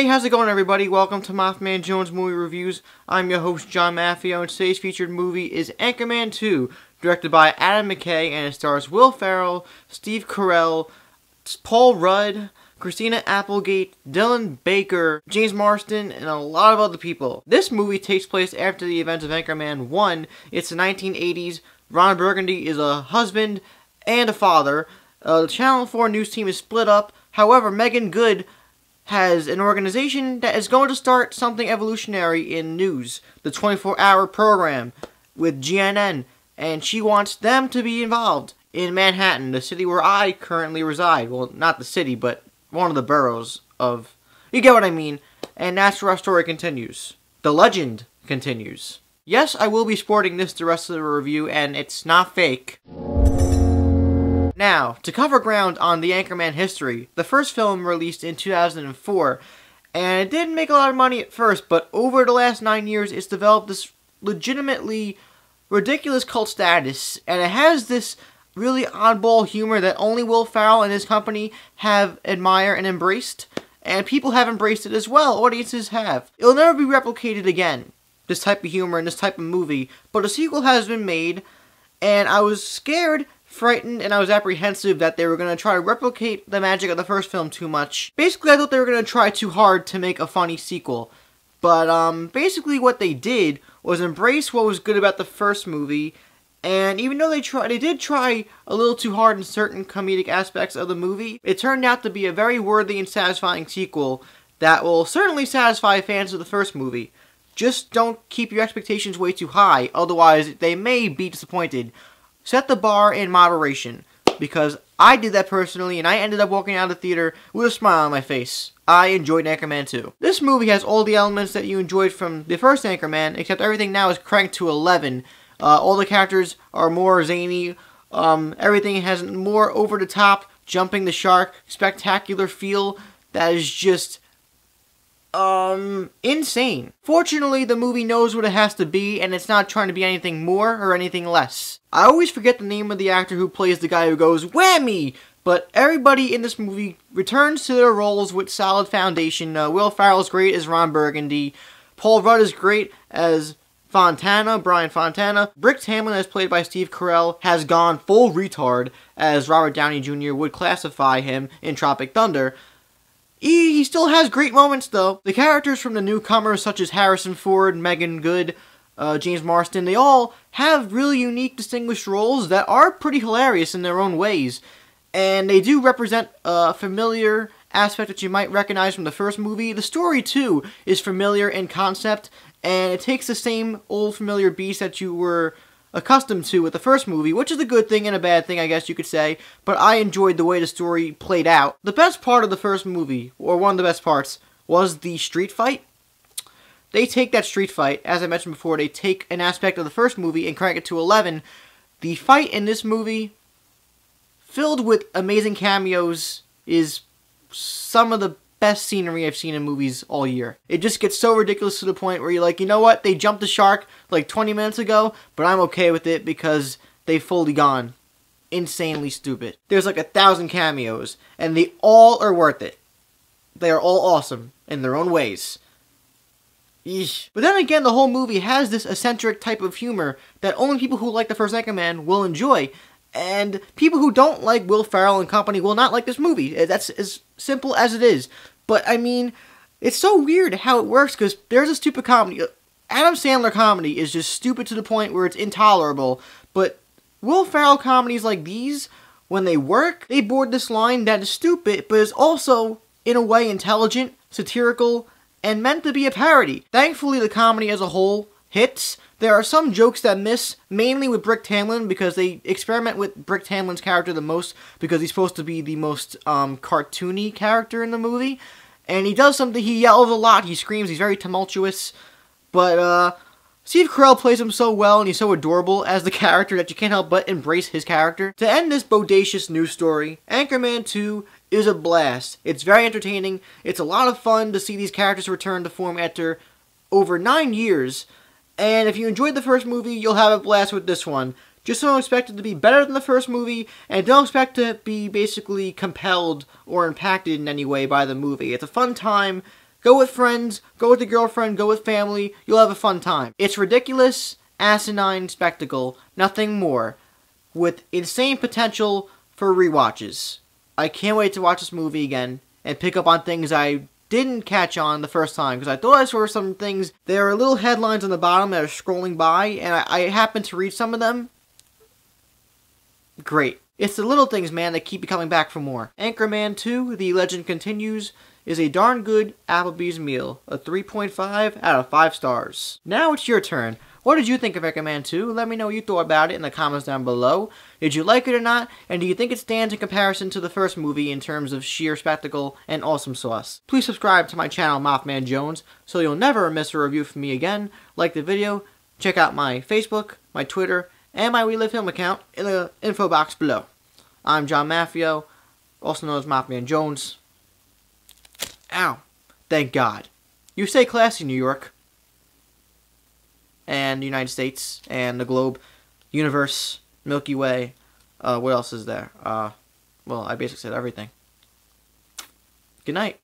Hey, how's it going, everybody? Welcome to MaffmanJones Movie Reviews. I'm your host, John Maffio, and today's featured movie is Anchorman 2, directed by Adam McKay, and it stars Will Ferrell, Steve Carell, Paul Rudd, Christina Applegate, Dylan Baker, James Marsden, and a lot of other people. This movie takes place after the events of Anchorman 1. It's the 1980s. Ron Burgundy is a husband and a father. The Channel 4 news team is split up. However, Megan Good has an organization that is going to start something evolutionary in news, the 24-hour program with GNN, and she wants them to be involved in Manhattan, the city where I currently reside. Well, not the city, but one of the boroughs of... You get what I mean. And that's where our story continues. The legend continues. Yes, I will be sporting this the rest of the review, and it's not fake. Now, to cover ground on the Anchorman history, the first film released in 2004, and it didn't make a lot of money at first, but over the last 9 years, it's developed this legitimately ridiculous cult status, and it has this really oddball humor that only Will Ferrell and his company have admired and embraced, and people have embraced it as well, audiences have. It'll never be replicated again, this type of humor and this type of movie, but a sequel has been made, and I was scared, frightened, and I was apprehensive that they were going to try to replicate the magic of the first film too much. Basically, I thought they were going to try too hard to make a funny sequel. But, basically what they did was embrace what was good about the first movie, and even though they did try a little too hard in certain comedic aspects of the movie, it turned out to be a very worthy and satisfying sequel that will certainly satisfy fans of the first movie. Just don't keep your expectations way too high, otherwise they may be disappointed. Set the bar in moderation, because I did that personally, and I ended up walking out of the theater with a smile on my face. I enjoyed Anchorman 2. This movie has all the elements that you enjoyed from the first Anchorman, except everything now is cranked to 11. All the characters are more zany, everything has more over-the-top, jumping the shark, spectacular feel that is just insane. Fortunately, the movie knows what it has to be, and it's not trying to be anything more or anything less. I always forget the name of the actor who plays the guy who goes, "Whammy!" But everybody in this movie returns to their roles with solid foundation. Will Ferrell's great as Ron Burgundy. Paul Rudd is great as Brian Fontana. Brick Tamland, as played by Steve Carell, has gone full retard, as Robert Downey Jr. would classify him in Tropic Thunder. He still has great moments, though. The characters from the newcomers, such as Harrison Ford, Megan Good, James Marsden, they all have really unique, distinguished roles that are pretty hilarious in their own ways. And they do represent a familiar aspect that you might recognize from the first movie. The story, too, is familiar in concept, and it takes the same old familiar beats that you were accustomed to with the first movie, which is a good thing and a bad thing, I guess you could say, but I enjoyed the way the story played out. The best part of the first movie, or one of the best parts, was the street fight. They take that street fight, as I mentioned before, they take an aspect of the first movie and crank it to 11. The fight in this movie, filled with amazing cameos, is some of the best scenery I've seen in movies all year. It just gets so ridiculous to the point where you're like, you know what, they jumped the shark like 20 minutes ago, but I'm okay with it because they've fully gone insanely stupid. There's like 1,000 cameos, and they all are worth it. They are all awesome in their own ways. Eesh. But then again, the whole movie has this eccentric type of humor that only people who like the first Anchorman will enjoy. And people who don't like Will Ferrell and company will not like this movie. That's as simple as it is. But, I mean, it's so weird how it works, because there's a stupid comedy. Adam Sandler comedy is just stupid to the point where it's intolerable. But Will Ferrell comedies like these, when they work, they board this line that is stupid, but is also, in a way, intelligent, satirical, and meant to be a parody. Thankfully, the comedy as a whole hits. There are some jokes that miss, mainly with Brick Tamland, because they experiment with Brick Tamland's character the most, because he's supposed to be the most cartoony character in the movie. And he does something, he yells a lot, he screams, he's very tumultuous. But, Steve Carell plays him so well, and he's so adorable as the character that you can't help but embrace his character. To end this bodacious news story, Anchorman 2 is a blast. It's very entertaining, it's a lot of fun to see these characters return to form after over 9 years. And if you enjoyed the first movie, you'll have a blast with this one. Just don't expect it to be better than the first movie, and don't expect to be basically compelled or impacted in any way by the movie. It's a fun time, Go with friends, go with a girlfriend, go with family, you'll have a fun time. It's ridiculous, asinine spectacle, nothing more, with insane potential for rewatches. I can't wait to watch this movie again and pick up on things I didn't catch on the first time, because I thought I saw some things. There are little headlines on the bottom that are scrolling by, and I happened to read some of them. Great. It's the little things, man, that keep you coming back for more. Anchorman 2, The Legend Continues, is a darn good Applebee's meal. A 3.5 out of 5 stars. Now it's your turn. What did you think of Anchorman 2? Let me know what you thought about it in the comments down below. Did you like it or not? And do you think it stands in comparison to the first movie in terms of sheer spectacle and awesome sauce? Please subscribe to my channel, MaffmanJones, so you'll never miss a review from me again. Like the video, check out my Facebook, my Twitter, and my We Live Film account in the info box below. I'm John Maffio, also known as MaffmanJones. Ow. Thank God. You stay classy, New York. And the United States, and the globe, universe, Milky Way. What else is there? Well, I basically said everything. Good night.